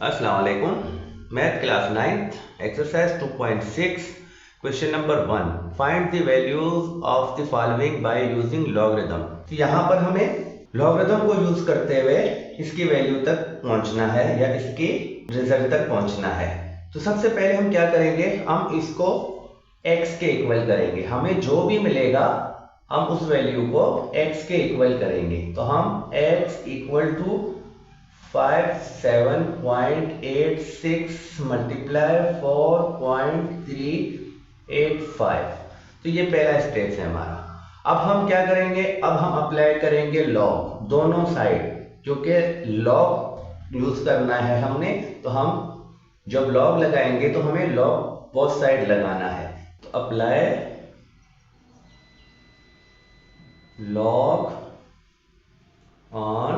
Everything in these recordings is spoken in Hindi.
अस्सलाम वालेकुम। Math class 9th exercise 2.6 question number 1, find the values of the following by using logarithm. तो यहाँ पर हमें लॉगरिथम को यूज करते हुए इसकी वैल्यू तक पहुंचना है या इसकी रिजल्ट तक पहुंचना है। तो सबसे पहले हम क्या करेंगे, हम इसको x के इक्वल करेंगे। हमें जो भी मिलेगा हम उस वैल्यू को x के इक्वल करेंगे। तो हम x इक्वल टू 57.86 मल्टीप्लाई 4.385। तो ये पहला स्टेप है हमारा। अब हम क्या करेंगे, अब हम अप्लाई करेंगे लॉग दोनों साइड, क्योंकि लॉग यूज करना है हमने। तो हम जब लॉग लगाएंगे तो हमें लॉग बोथ साइड लगाना है। तो apply log on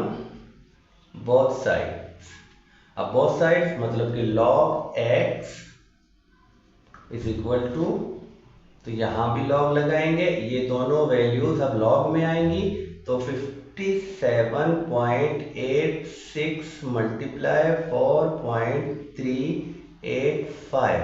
both sides. अब बोथ साइड्स मतलब कि log x is equal to, तो यहां भी log लगाएंगे, ये दोनों वैल्यूज अब log में आएंगी। तो 57.86 मल्टीप्लाई 4.385,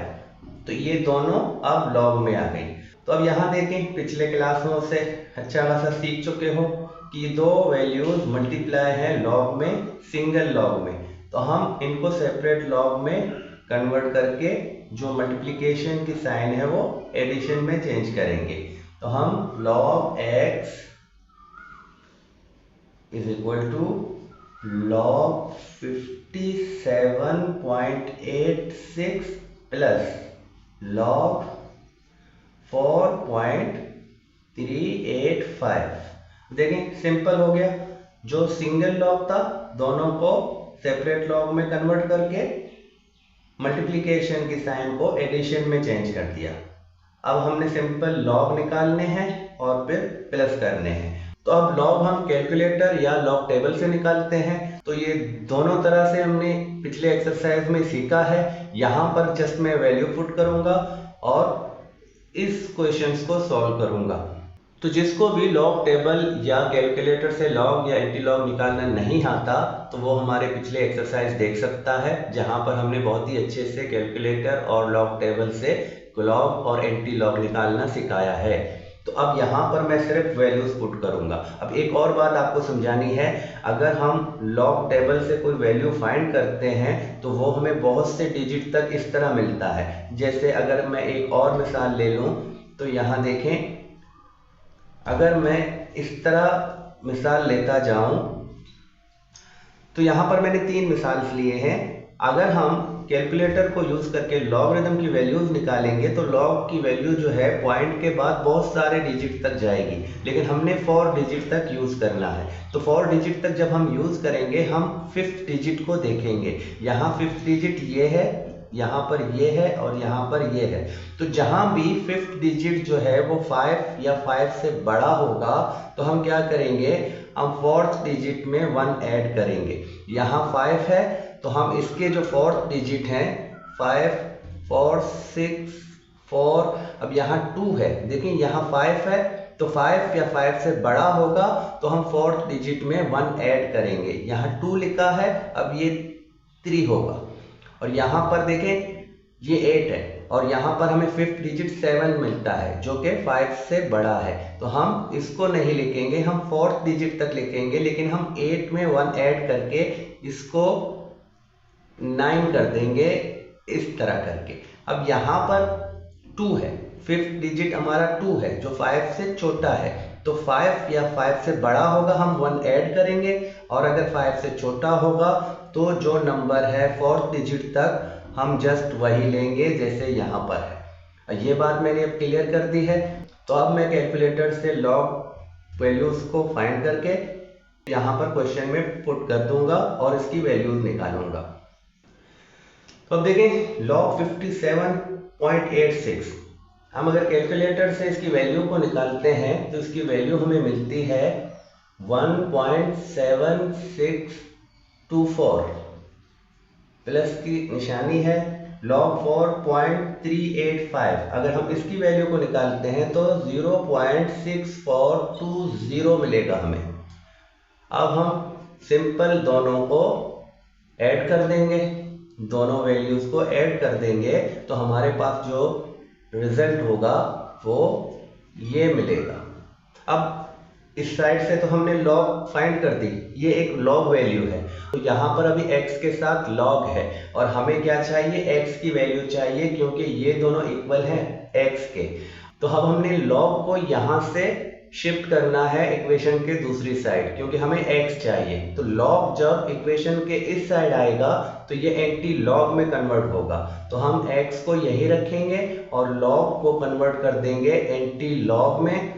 तो ये दोनों अब log में आ गई। तो अब यहां देखें, पिछले क्लासों से अच्छा खासा सीख चुके हो कि दो वैल्यूज मल्टीप्लाई है लॉग में, सिंगल लॉग में। तो हम इनको सेपरेट लॉग में कन्वर्ट करके जो मल्टीप्लिकेशन की साइन है वो एडिशन में चेंज करेंगे। तो हम log x is equal to log 57.86 plus log 4.385। देखें सिंपल हो गया। जो सिंगल लॉग था दोनों को सेपरेट लॉग में कन्वर्ट करके मल्टीप्लिकेशन की साइन को एडिशन में चेंज कर दिया। अब हमने सिंपल लॉग निकालने हैं और फिर प्लस करने हैं। तो अब लॉग हम कैलकुलेटर या लॉग टेबल से निकालते हैं। तो ये दोनों तरह से हमने पिछले एक्सरसाइज में सीखा है। यहाँ पर जस्ट मैं वैल्यू पुट करूंगा और इस क्वेश्चंस को सॉल्व करूंगा। तो जिसको भी लॉग टेबल या कैलकुलेटर से लॉग या एंटी लॉग निकालना नहीं आता तो वो हमारे पिछले एक्सरसाइज देख सकता है, जहां पर हमने बहुत ही अच्छे से कैलकुलेटर और लॉग टेबल से लॉग और एंटी लॉग निकालना सिखाया है। तो अब यहाँ पर मैं सिर्फ वैल्यूज पुट करूंगा। अब एक और बात आपको समझानी है, अगर हम लॉग टेबल से कोई वैल्यू फाइंड करते हैं तो वो हमें बहुत से डिजिट तक इस तरह मिलता है। जैसे अगर मैं एक और मिसाल ले लूं तो यहाँ देखें, अगर मैं इस तरह मिसाल लेता जाऊं तो यहां पर मैंने 3 मिसाल लिए हैं। अगर हम कैलकुलेटर को यूज करके लॉगरिथम की वैल्यूज निकालेंगे तो लॉग की वैल्यू जो है पॉइंट के बाद बहुत सारे डिजिट तक जाएगी, लेकिन हमने 4 डिजिट तक यूज करना है। तो 4 डिजिट तक जब हम यूज करेंगे हम 5th डिजिट को देखेंगे। यहाँ 5th डिजिट ये है, यहाँ पर ये है और यहाँ पर ये है। तो जहां भी 5th डिजिट जो है वो 5 या 5 से बड़ा होगा तो हम क्या करेंगे, हम 4th डिजिट में 1 ऐड करेंगे। यहाँ 5 है तो हम इसके जो 4th डिजिट हैं 5 4 6 4, अब यहाँ 2 है, देखिए यहाँ 5 है तो 5 या 5 से बड़ा होगा तो हम 4th डिजिट में 1 ऐड करेंगे। यहाँ 2 लिखा है, अब ये 3 होगा। और यहाँ पर देखें ये 8 है और यहाँ पर हमें 5th डिजिट 7 मिलता है जो कि 5 से बड़ा है। तो हम इसको नहीं लिखेंगे, हम 4th डिजिट तक लिखेंगे, लेकिन हम 8 में 1 ऐड करके इसको 9 कर देंगे इस तरह करके। अब यहाँ पर 2 है, 5th डिजिट हमारा 2 है जो 5 से छोटा है। तो 5 या 5 से बड़ा होगा हम 1 ऐड करेंगे, और अगर 5 से छोटा होगा तो जो नंबर है 4th डिजिट तक हम जस्ट वही लेंगे जैसे यहाँ पर है। ये बात मैंने अब क्लियर कर दी है। तो अब मैं कैलकुलेटर से लॉग वैल्यूज को फाइंड करके यहाँ पर क्वेश्चन में पुट कर दूंगा और इसकी वैल्यूज निकालूंगा। तो अब देखें log 57.86, हम अगर कैलकुलेटर से इसकी वैल्यू को निकालते हैं तो इसकी वैल्यू हमें मिलती है 1.7624 प्लस की निशानी है log 4.385। अगर हम इसकी वैल्यू को निकालते हैं तो 0.6420 मिलेगा हमें। अब हम सिंपल दोनों को ऐड कर देंगे। दोनों वैल्यूज को ऐड कर देंगे तो हमारे पास जो रिजल्ट होगा वो ये मिलेगा। अब इस साइड से तो हमने लॉग फाइंड कर दी, ये एक लॉग वैल्यू है, तो यहाँ पर अभी x के साथ लॉग है और हमें क्या चाहिए, x की वैल्यू चाहिए क्योंकि ये दोनों इक्वल हैं x के। तो अब हमने लॉग को यहाँ से शिफ्ट करना है इक्वेशन के दूसरी साइड क्योंकि हमें x चाहिए। तो लॉग जब इक्वेशन के इस साइड आएगा तो ये एंटी लॉग में कन्वर्ट होगा, तो हम x को यही रखेंगे और लॉग को कन्वर्ट कर देंगे एंटी लॉग में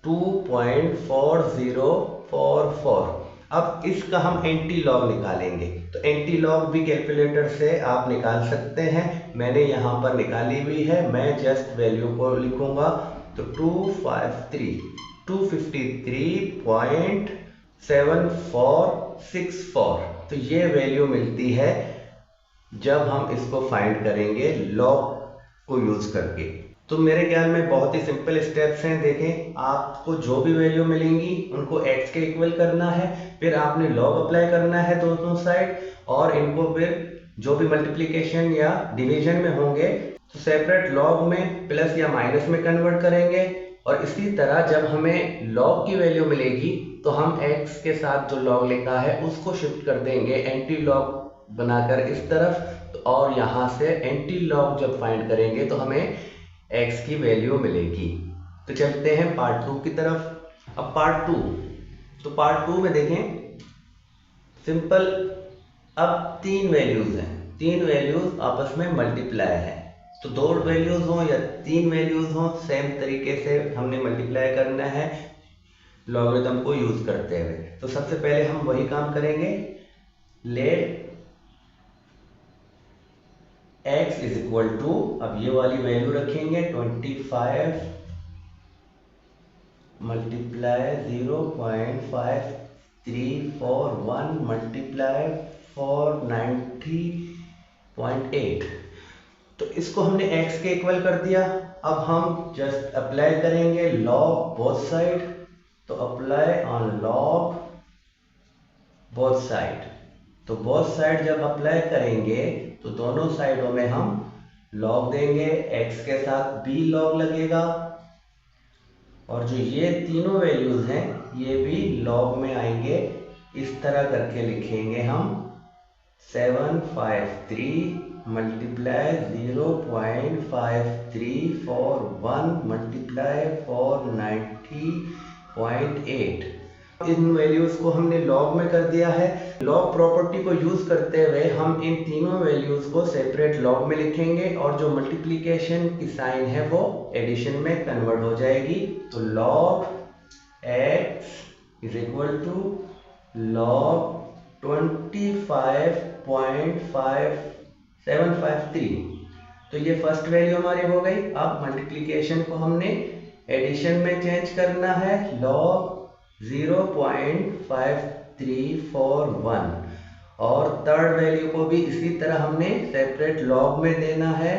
2.4044। अब इसका हम एंटी लॉग निकालेंगे, तो एंटी लॉग भी कैलकुलेटर से आप निकाल सकते हैं, मैंने यहाँ पर निकाली हुई है, मैं जस्ट वैल्यू को लिखूंगा। तो 253.7464, तो ये वैल्यू मिलती है जब हम इसको फाइंड करेंगे लॉग को यूज करके। तो मेरे ख्याल में बहुत ही सिंपल स्टेप्स हैं। देखें, आपको जो भी वैल्यू मिलेंगी उनको x के इक्वल करना है, फिर आपने लॉग अप्लाई करना है दोनों साइड, और इनको फिर जो भी मल्टीप्लिकेशन या डिवीजन में होंगे तो सेपरेट लॉग में प्लस या माइनस में कन्वर्ट करेंगे। और इसी तरह जब हमें लॉग की वैल्यू मिलेगी तो हम x के साथ जो लॉग लिखा है उसको शिफ्ट कर देंगे एंटी लॉग बनाकर इस तरफ, और यहाँ से एंटी लॉग जब फाइंड करेंगे तो हमें x की वैल्यू मिलेगी। तो चलते हैं पार्ट 2 की तरफ। अब पार्ट 2, तो पार्ट 2 में देखें सिंपल, अब 3 वैल्यूज हैं, 3 वैल्यूज आपस में मल्टीप्लाई है, तो 2 वैल्यूज हो या 3 वैल्यूज हो सेम तरीके से हमने मल्टीप्लाई करना है लॉगरिथम को यूज करते हुए। तो सबसे पहले हम वही काम करेंगे, let x is equal to, अब ये वाली वैल्यू रखेंगे 25 मल्टीप्लाई 0.5341 मल्टीप्लाई 490.8। तो इसको हमने x के इक्वल कर दिया। अब हम जस्ट अप्लाई करेंगे लॉग बोथ साइड, तो apply on log both side. तो बोथ साइड जब अप्लाई करेंगे तो दोनों साइडों में हम लॉग देंगे, x के साथ b लॉग लगेगा, और जो ये तीनों वैल्यूज हैं ये भी लॉग में आएंगे। इस तरह करके लिखेंगे हम 753 मल्टीप्लाई 0.5341 मल्टीप्लाई 490.8। इन वैल्यूज को हमने लॉग में कर दिया है। लॉग प्रॉपर्टी को यूज करते हुए हम इन तीनों वैल्यूज को सेपरेट लॉग में लिखेंगे और जो मल्टीप्लिकेशन की साइन है वो एडिशन में कन्वर्ट हो जाएगी। तो log x is equal to log 25.5753। तो ये फर्स्ट वैल्यू हमारी हो गई। अब मल्टीप्लिकेशन को हमने एडिशन में चेंज करना है, लॉग 0.5341, और थर्ड वैल्यू को भी इसी तरह हमने सेपरेट लॉग में देना है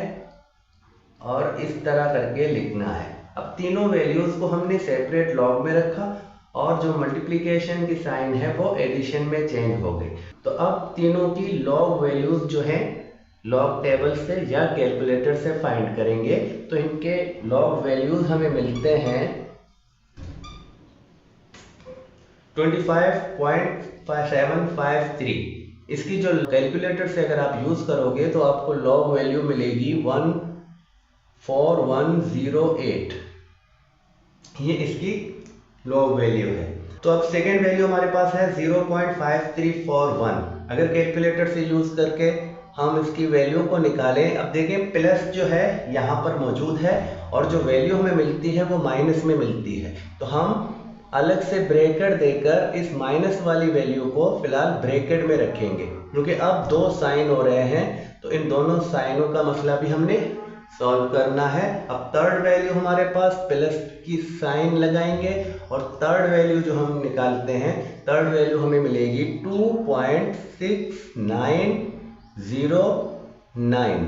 और इस तरह करके लिखना है। अब तीनों वैल्यूज को हमने सेपरेट लॉग में रखा और जो मल्टीप्लिकेशन की साइन है वो एडिशन में चेंज हो गई। तो अब तीनों की लॉग वैल्यूज जो हैं लॉग टेबल से या कैलकुलेटर से फाइंड करेंगे। तो इनके लॉग वैल्यूज हमें मिलते हैं 25.753। इसकी जो कैलकुलेटर से अगर आप यूज करोगे तो आपको लॉग वैल्यू मिलेगी 14108। ये इसकी लॉग वैल्यू है। तो अब सेकेंड वैल्यू हमारे पास है 0.5341। अगर कैलकुलेटर से यूज करके हम इसकी वैल्यू को निकालें, अब देखें प्लस जो है यहाँ पर मौजूद है और जो वैल्यू हमें मिलती है वो माइनस में मिलती है। तो हम अलग से ब्रैकेट देकर इस माइनस वाली वैल्यू को फिलहाल ब्रैकेट में रखेंगे, क्योंकि अब दो साइन हो रहे हैं तो इन दोनों साइनों का मसला भी हमने सॉल्व करना है। अब थर्ड वैल्यू हमारे पास प्लस की साइन लगाएंगे और थर्ड वैल्यू जो हम निकालते हैं, थर्ड वैल्यू हमें मिलेगी 2.6909।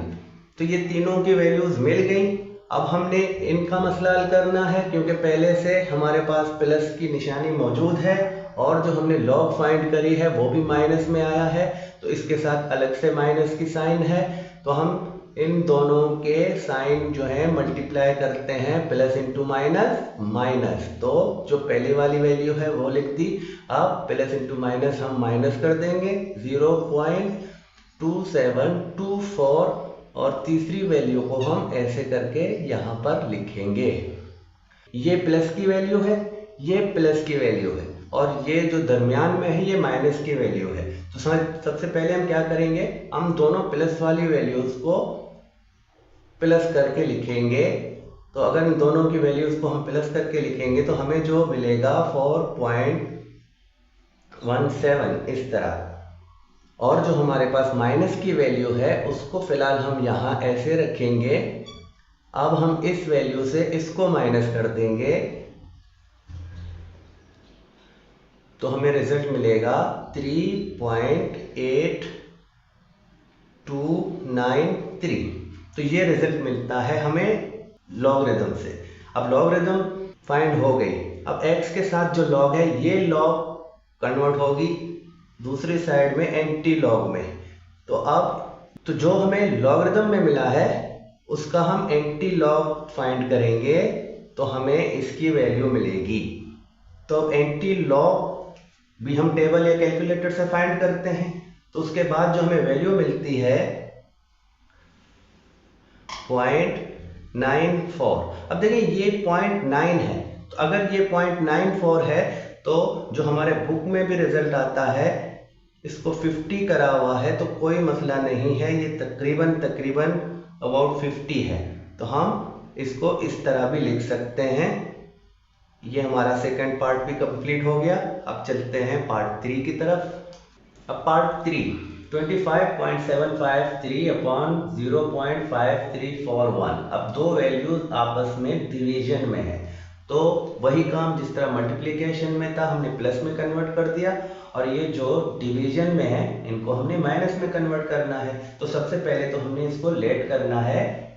तो ये तीनों की वैल्यूज मिल गई। अब हमने इनका मसला हल करना है, क्योंकि पहले से हमारे पास प्लस की निशानी मौजूद है और जो हमने लॉग फाइंड करी है वो भी माइनस में आया है। तो इसके साथ अलग से माइनस की साइन है, तो हम इन दोनों के साइन जो है मल्टीप्लाई करते हैं, प्लस इंटू माइनस माइनस। तो जो पहली वाली वैल्यू है वो लिख दी, अब प्लस इंटू माइनस हम माइनस कर देंगे 0.2724 और तीसरी वैल्यू को हम ऐसे करके यहाँ पर लिखेंगे। ये प्लस की वैल्यू है, ये प्लस की वैल्यू है और ये जो दरमियान में है ये माइनस की वैल्यू है। तो सबसे पहले हम क्या करेंगे, हम दोनों प्लस वाली वैल्यूज को प्लस करके लिखेंगे। तो अगर इन दोनों की वैल्यूज को हम प्लस करके लिखेंगे तो हमें जो मिलेगा 4.17 इस तरह। और जो हमारे पास माइनस की वैल्यू है उसको फिलहाल हम यहाँ ऐसे रखेंगे। अब हम इस वैल्यू से इसको माइनस कर देंगे तो हमें रिजल्ट मिलेगा 3.8293। तो ये रिजल्ट मिलता है हमें लॉगरिथम से। अब लॉगरिथम फाइंड हो गई। अब x के साथ जो लॉग है ये लॉग कन्वर्ट होगी दूसरी साइड में एंटी लॉग में। तो अब जो हमें लॉगरिथम में मिला है उसका हम एंटी लॉग फाइंड करेंगे तो हमें इसकी वैल्यू मिलेगी। तो अब एंटी लॉग भी हम टेबल या कैलकुलेटर से फाइंड करते हैं। तो उसके बाद जो हमें वैल्यू मिलती है 0.94। अब देखिए ये 0.9 है, तो अगर ये 0.94 है तो जो हमारे बुक में भी रिजल्ट आता है इसको 50 करा हुआ है तो कोई मसला नहीं है, ये तकरीबन अबाउट 50 है। तो हम इसको इस तरह भी लिख सकते हैं। ये हमारा सेकंड पार्ट भी कंप्लीट हो गया। अब चलते हैं पार्ट 3 की तरफ। अब पार्ट 3 25.753 अपॉन 0.5341। अब दो वैल्यूज आपस में डिवीजन में है तो वही काम जिस तरह मल्टीप्लिकेशन में था हमने प्लस में कन्वर्ट कर दिया और ये जो डिवीजन में है इनको हमने माइनस में कन्वर्ट करना है। तो सबसे पहले तो हमने इसको लेट करना है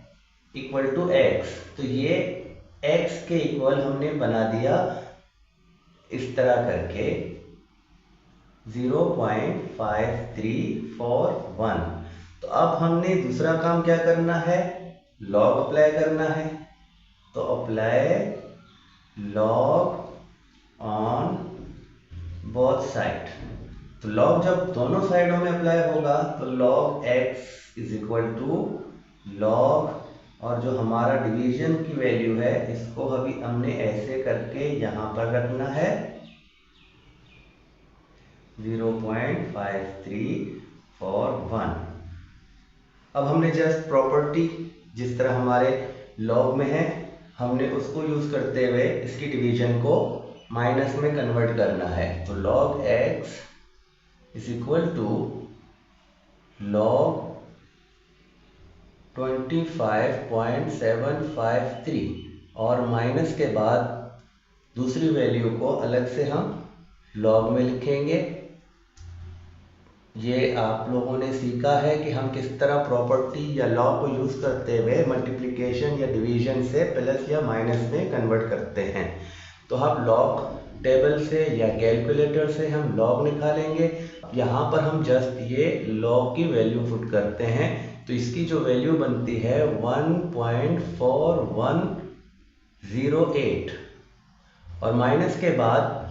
इक्वल टू x। तो ये x के इक्वल हमने बना दिया इस तरह करके 0.5341। तो अब हमने दूसरा काम क्या करना है, लॉग अप्लाई करना है। तो apply log on both side. तो लॉग जब दोनों साइडों में अप्लाई होगा तो log x is equal to log, और जो हमारा डिवीजन की वैल्यू है इसको अभी हमने ऐसे करके यहाँ पर रखना है 0.5341। अब हमने जस्ट प्रॉपर्टी जिस तरह हमारे लॉग में है हमने उसको यूज करते हुए इसकी डिवीजन को माइनस में कन्वर्ट करना है। तो log x is equal to log 25.753 और माइनस के बाद दूसरी वैल्यू को अलग से हम लॉग में लिखेंगे। ये आप लोगों ने सीखा है कि हम किस तरह प्रॉपर्टी या लॉग को यूज करते हुए मल्टीप्लिकेशन या डिवीजन से प्लस या माइनस में कन्वर्ट करते हैं। तो हम लॉग टेबल से या कैलकुलेटर से हम लॉग निकालेंगे। यहाँ पर हम जस्ट ये लॉग की वैल्यू पुट करते हैं तो इसकी जो वैल्यू बनती है 1.4108 और माइनस के बाद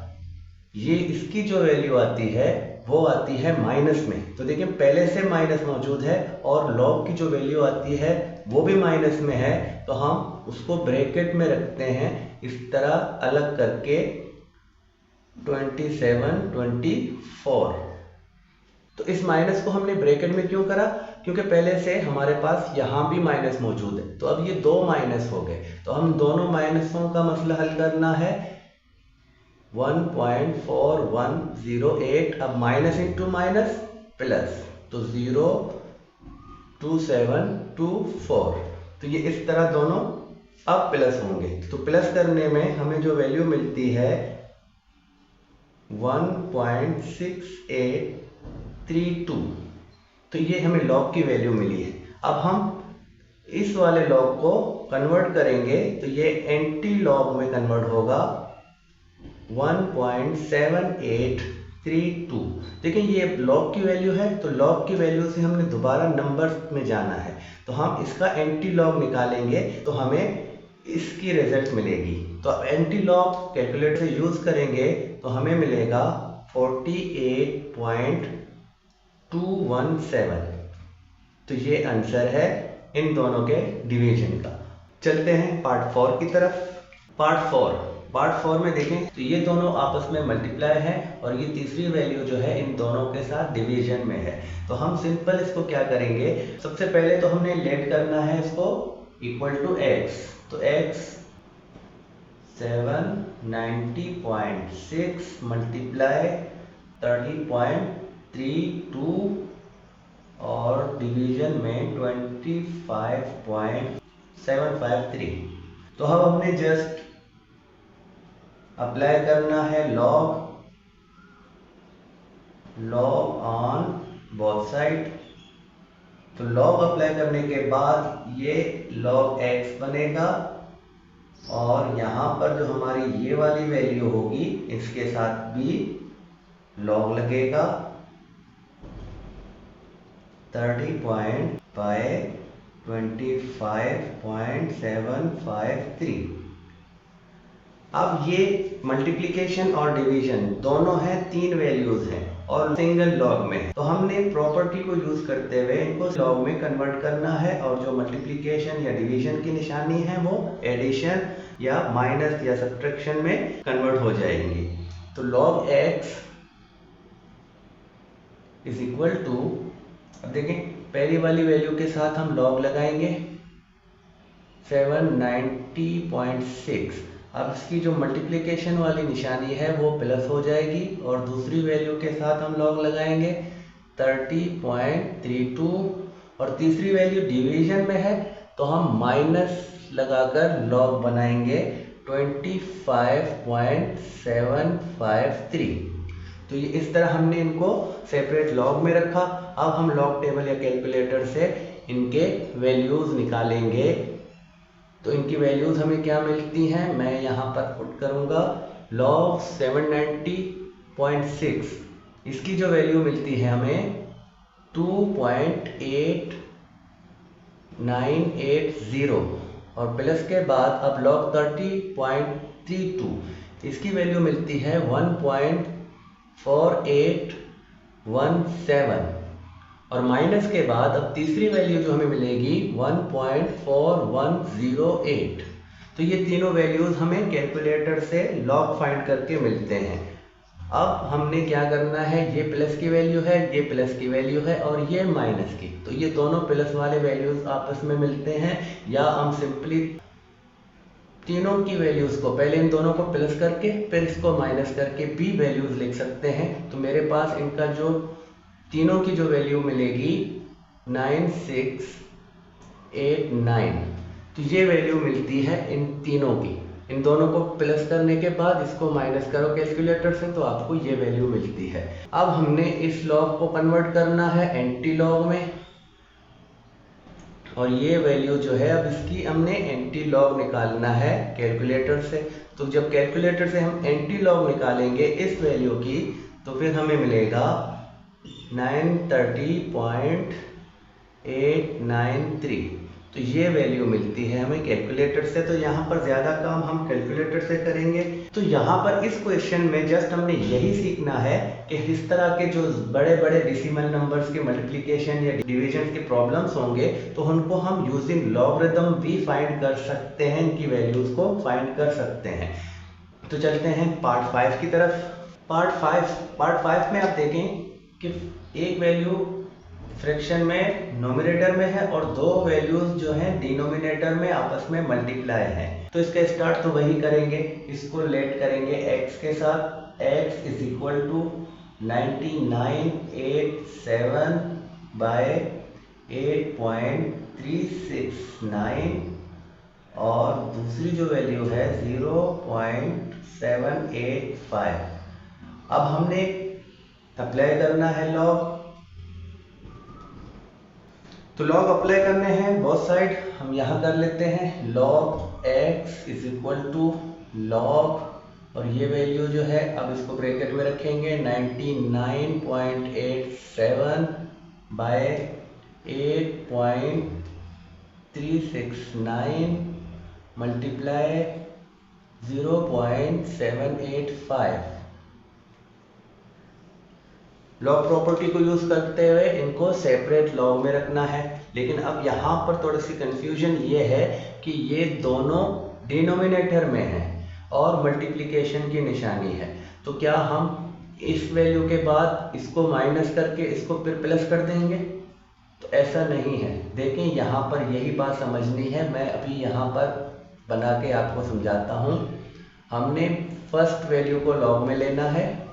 ये इसकी जो वैल्यू आती है वो आती है माइनस में। तो देखिए पहले से माइनस मौजूद है और लॉग की जो वैल्यू आती है वो भी माइनस में है तो हम उसको ब्रैकेट में रखते हैं इस तरह अलग करके 2724। तो इस माइनस को हमने ब्रैकेट में क्यों करा, क्योंकि पहले से हमारे पास यहाँ भी माइनस मौजूद है। तो अब ये दो माइनस हो गए तो हम दोनों माइनसों का मसला हल करना है। 1.4108 अब माइनस इंटू माइनस प्लस तो 0.2724। तो ये इस तरह दोनों अब प्लस होंगे। तो प्लस करने में हमें जो वैल्यू मिलती है 1.6832। तो ये हमें लॉग की वैल्यू मिली है। अब हम इस वाले लॉग को कन्वर्ट करेंगे तो ये एंटी लॉग में कन्वर्ट होगा 1.78 32। देखिए ये लॉग की वैल्यू है, तो लॉग की वैल्यू से हमने दोबारा नंबर्स में जाना है, तो हम इसका एंटी लॉग निकालेंगे तो हमें इसकी रिजल्ट मिलेगी। तो अब एंटी लॉग कैलकुलेटर से यूज करेंगे तो हमें मिलेगा 48.217। तो ये आंसर है इन दोनों के डिवीजन का। चलते हैं पार्ट 4 की तरफ। पार्ट 4 में देखें तो ये दोनों आपस में मल्टीप्लाई है और ये तीसरी वैल्यू जो है इन दोनों के साथ डिवीजन में है। तो हम सिंपल इसको क्या करेंगे, सबसे पहले तो हमने लेट करना है इसको इक्वल टू x। तो x 790.6 मल्टीप्लाई 30.32 और डिवीजन में 25.753। तो अब हमने जस्ट अप्लाई करना है लॉग ऑन बोथ साइड। तो लॉग अप्लाई करने के बाद ये log x बनेगा और यहाँ पर जो हमारी ये वाली वैल्यू होगी इसके साथ भी log लगेगा 30.25.753। अब ये मल्टीप्लिकेशन और डिवीजन दोनों हैं, 3 वैल्यूज हैं और सिंगल लॉग में है। तो हमने प्रॉपर्टी को यूज करते हुए इनको लॉग में कन्वर्ट करना है और जो मल्टीप्लिकेशन या डिवीजन की निशानी है वो एडिशन या माइनस या सब्ट्रैक्शन में कन्वर्ट हो जाएंगी। तो log x is equal to, अब देखें पहली वाली वैल्यू के साथ हम log लगाएंगे 790.6। अब इसकी जो मल्टीप्लिकेशन वाली निशानी है वो प्लस हो जाएगी और दूसरी वैल्यू के साथ हम log लगाएंगे 30.32 और तीसरी वैल्यू डिवीजन में है तो हम माइनस लगाकर log बनाएंगे 25.753। तो ये इस तरह हमने इनको सेपरेट लॉग में रखा। अब हम लॉग टेबल या कैलकुलेटर से इनके वैल्यूज निकालेंगे। तो इनकी वैल्यूज हमें क्या मिलती हैं, मैं यहाँ पर पुट करूँगा log 790.6, इसकी जो वैल्यू मिलती है हमें 2.8980 और प्लस के बाद अब log 30.32, इसकी वैल्यू मिलती है 1.4817 और माइनस के बाद अब तीसरी वैल्यू जो हमें मिलेगी 1.4108। तो ये तीनों वैल्यूज हमें कैलकुलेटर से लॉग फाइंड करके मिलते हैं। अब हमने क्या करना है, ये प्लस की वैल्यू है, ये प्लस की वैल्यू है और ये माइनस की, तो ये दोनों प्लस वाले वैल्यूज आपस में मिलते हैं। या हम सिंपली तीनों की वैल्यूज को पहले इन दोनों को प्लस करके फिर इसको माइनस करके भी वैल्यूज लिख सकते हैं। तो मेरे पास इनका जो तीनों की जो वैल्यू मिलेगी 9689, तो ये वैल्यू मिलती है इन तीनों की। इन दोनों को प्लस करने के बाद इसको माइनस करो कैलकुलेटर से तो आपको ये वैल्यू मिलती है। अब हमने इस लॉग को कन्वर्ट करना है एंटी लॉग में और ये वैल्यू जो है अब इसकी हमने एंटी लॉग निकालना है कैलकुलेटर से। तो जब कैलकुलेटर से हम एंटी लॉग निकालेंगे इस वैल्यू की तो फिर हमें मिलेगा 930.893। तो ये वैल्यू मिलती है हमें कैलकुलेटर से। तो यहाँ पर ज़्यादा काम हम कैलकुलेटर से करेंगे। तो यहाँ पर इस क्वेश्चन में जस्ट हमने यही सीखना है कि किस तरह के जो बड़े बड़े डेसिमल नंबर्स के मल्टीप्लिकेशन या डिवीजन के प्रॉब्लम्स होंगे तो उनको हम यूजिंग लॉगरिथम भी फाइंड कर सकते हैं, इनकी वैल्यूज़ को फाइंड कर सकते हैं। तो चलते हैं पार्ट 5 की तरफ। पार्ट 5 में आप देखें कि एक वैल्यू फ्रैक्शन में नोमिनेटर में है और दो वैल्यूज जो हैं डिनोमिनेटर में आपस में मल्टीप्लाई है। तो इसका स्टार्ट तो वही करेंगे, इसको लेट करेंगे x के साथ। x is equal to 9987 by 8.369 और दूसरी जो वैल्यू है 0.785। अब हमने अप्लाई करना है लॉग। तो लॉग अप्लाई करने हैं बोथ साइड। हम यहाँ कर लेते हैं log x is equal to log और ये वैल्यू जो है अब इसको ब्रैकेट में रखेंगे 99.87 बाय 8.369 मल्टीप्लाई 0.785। लॉग प्रॉपर्टी को यूज करते हुए इनको सेपरेट लॉग में रखना है। लेकिन अब यहाँ पर थोड़ी सी कंफ्यूजन ये है कि ये दोनों डिनोमिनेटर में है और मल्टीप्लिकेशन की निशानी है, तो क्या हम इस वैल्यू के बाद इसको माइनस करके इसको फिर प्लस कर देंगे? तो ऐसा नहीं है। देखें यहाँ पर यही बात समझनी है, मैं अभी यहाँ पर बना के आपको समझाता हूँ। हमने फर्स्ट वैल्यू को लॉग में लेना है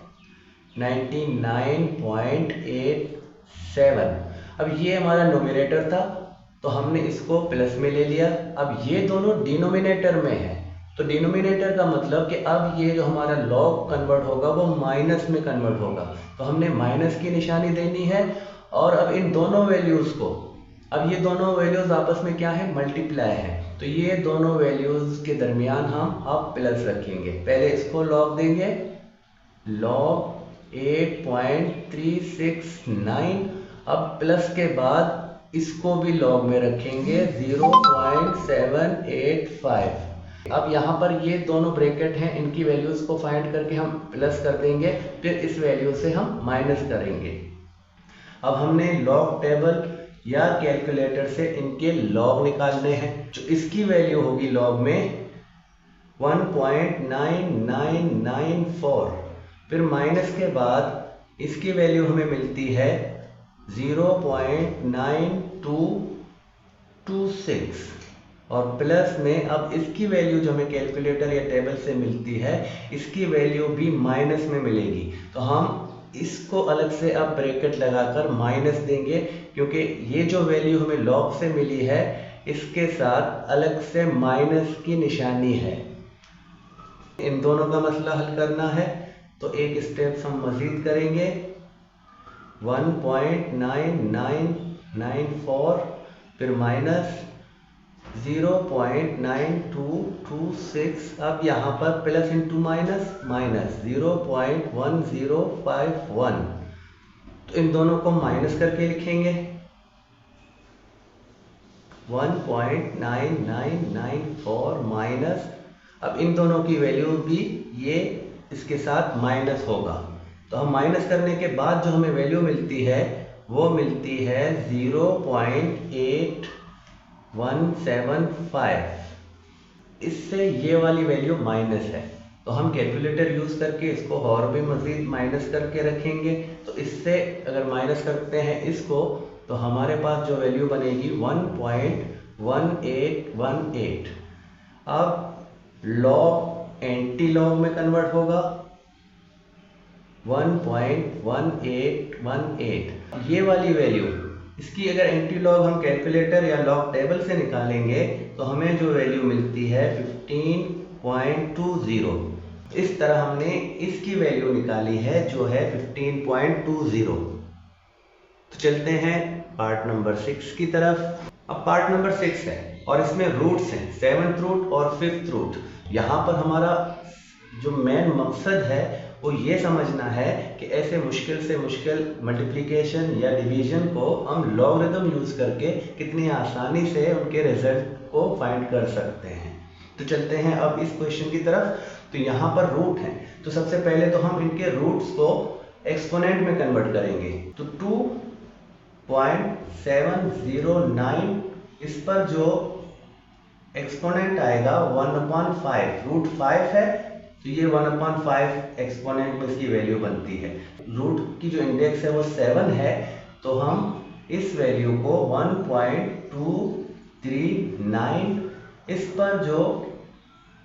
99.87। अब ये हमारा नोमिनेटर था तो हमने इसको प्लस में ले लिया। अब ये दोनों डिनोमिनेटर में है, तो डिनोमिनेटर का मतलब कि अब ये जो हमारा लॉग कन्वर्ट होगा वो माइनस में कन्वर्ट होगा, तो हमने माइनस की निशानी देनी है। और अब इन दोनों वैल्यूज़ को, अब ये दोनों वैल्यूज़ आपस में क्या है, मल्टीप्लाई है, तो ये दोनों वैल्यूज़ के दरमियान हम अब प्लस रखेंगे। पहले इसको लॉग देंगे, लॉग 8.369, अब प्लस के बाद इसको भी लॉग में रखेंगे 0.785। अब यहाँ पर ये दोनों ब्रैकेट हैं, इनकी वैल्यूज़ को फाइंड करके हम प्लस कर देंगे, फिर इस वैल्यू से हम माइनस करेंगे। अब हमने लॉग टेबल या कैलकुलेटर से इनके लॉग निकालने हैं। जो इसकी वैल्यू होगी लॉग में 1.9994, फिर माइनस के बाद इसकी वैल्यू हमें मिलती है 0.9226 और प्लस में अब इसकी वैल्यू जो हमें कैलकुलेटर या टेबल से मिलती है इसकी वैल्यू भी माइनस में मिलेगी, तो हम इसको अलग से अब ब्रैकेट लगाकर माइनस देंगे, क्योंकि ये जो वैल्यू हमें लॉग से मिली है इसके साथ अलग से माइनस की निशानी है। इन दोनों का मसला हल करना है तो एक स्टेप हम मजीद करेंगे। 1.9994 फिर माइनस 0.9226, अब यहाँ पर प्लस इंटू माइनस माइनस 0.1051, तो इन दोनों को माइनस करके लिखेंगे 1.9994 माइनस, अब इन दोनों की वैल्यू भी ये इसके साथ माइनस होगा, तो हम माइनस करने के बाद जो हमें वैल्यू मिलती है वो मिलती है 0.8175। इससे ये वाली वैल्यू माइनस है, तो हम कैलकुलेटर यूज़ करके इसको और भी मज़ीद माइनस करके रखेंगे। तो इससे अगर माइनस करते हैं इसको तो हमारे पास जो वैल्यू बनेगी 1.1818। अब लॉग एंटी लॉग में कन्वर्ट होगा 1.1818। ये वाली वैल्यू इसकी अगर एंटी लॉग हम कैलकुलेटर या लॉग टेबल से निकालेंगे तो हमें जो वैल्यू मिलती है 15.20। इस तरह हमने इसकी वैल्यू निकाली है जो है 15.20। तो चलते हैं पार्ट नंबर 6 की तरफ। अब पार्ट नंबर 6 है और इसमें रूट्स हैं, 7th रूट और 5th रूट। यहाँ पर हमारा जो मेन मकसद है वो ये समझना है कि ऐसे मुश्किल से मुश्किल मल्टीप्लिकेशन या डिवीजन को हम लॉगरिथम यूज़ करके कितनी आसानी से उनके रिजल्ट को फाइंड कर सकते हैं। तो चलते हैं अब इस क्वेश्चन की तरफ। तो यहाँ पर रूट हैं, तो सबसे पहले तो हम इनके रूट्स को एक्सपोनेंट में कन्वर्ट करेंगे। तो 2.709, इस पर जो एक्सपोनेंट आएगा 1/5, रूट 5 है तो ये 1/5 एक्सपोनेंट में इसकी वैल्यू बनती है। रूट की जो इंडेक्स है वो 7 है, तो हम इस वैल्यू को 1.239, इस पर जो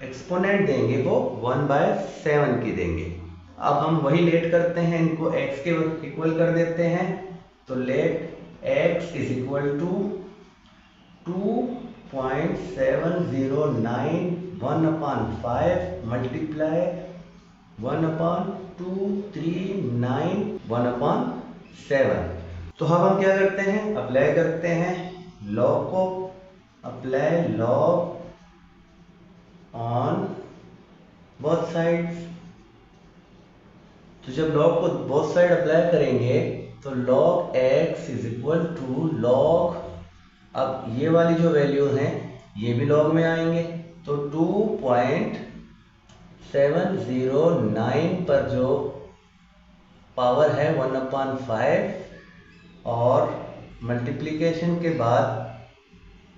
एक्सपोनेंट देंगे वो 1/7 की देंगे। अब हम वही लेट करते हैं, इनको x के इक्वल कर देते हैं। तो let x is equal to 2.709 1/5 multiply 1/239 1/7। तो अब हम क्या करते हैं, अप्लाई करते हैं लॉग को, apply log on both sides. तो जब लॉग को बोथ साइड अप्लाई करेंगे तो log x is equal to log, अब ये वाली जो वैल्यू हैं ये भी लॉग में आएंगे, तो 2.709 पर जो पावर है 1/5 और मल्टीप्लिकेशन के बाद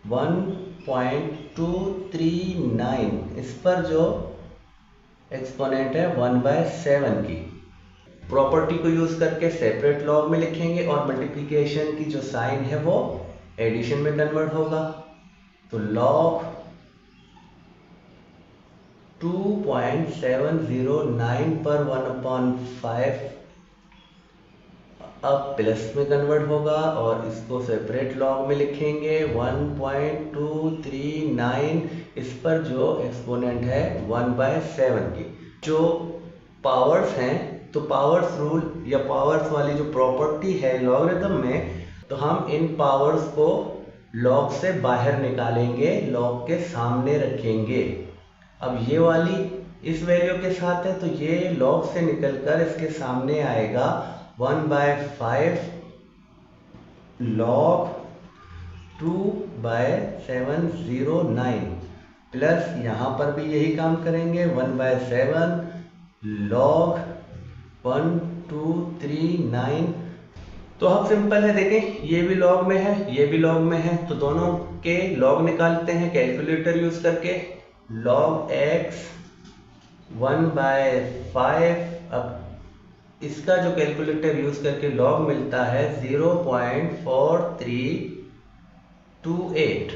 1.239, इस पर जो एक्सपोनेंट है 1/7 की प्रॉपर्टी को यूज करके सेपरेट लॉग में लिखेंगे और मल्टीप्लिकेशन की जो साइन है वो एडिशन में कन्वर्ट होगा। तो लॉग 2.709 पर 1/5 अब प्लस में कन्वर्ट होगा और इसको सेपरेट लॉग में लिखेंगे 1.239, इस पर जो एक्सपोनेंट है 1/7 की। जो पावर्स हैं तो पावर्स रूल या पावर्स वाली जो प्रॉपर्टी है लॉगरिथम में, तो हम इन पावर्स को लॉग से बाहर निकालेंगे, लॉग के सामने रखेंगे। अब ये वाली इस वैल्यू के साथ है तो ये लॉग से निकलकर इसके सामने आएगा 1/5 log 2/709 प्लस यहाँ पर भी यही काम करेंगे 1/7 log 1239। तो अब सिंपल है, देखें ये भी लॉग में है ये भी लॉग में है, तो दोनों के लॉग निकालते हैं कैलकुलेटर यूज करके। log x 1/5, अब इसका जो कैलकुलेटर यूज करके लॉग मिलता है 0.4328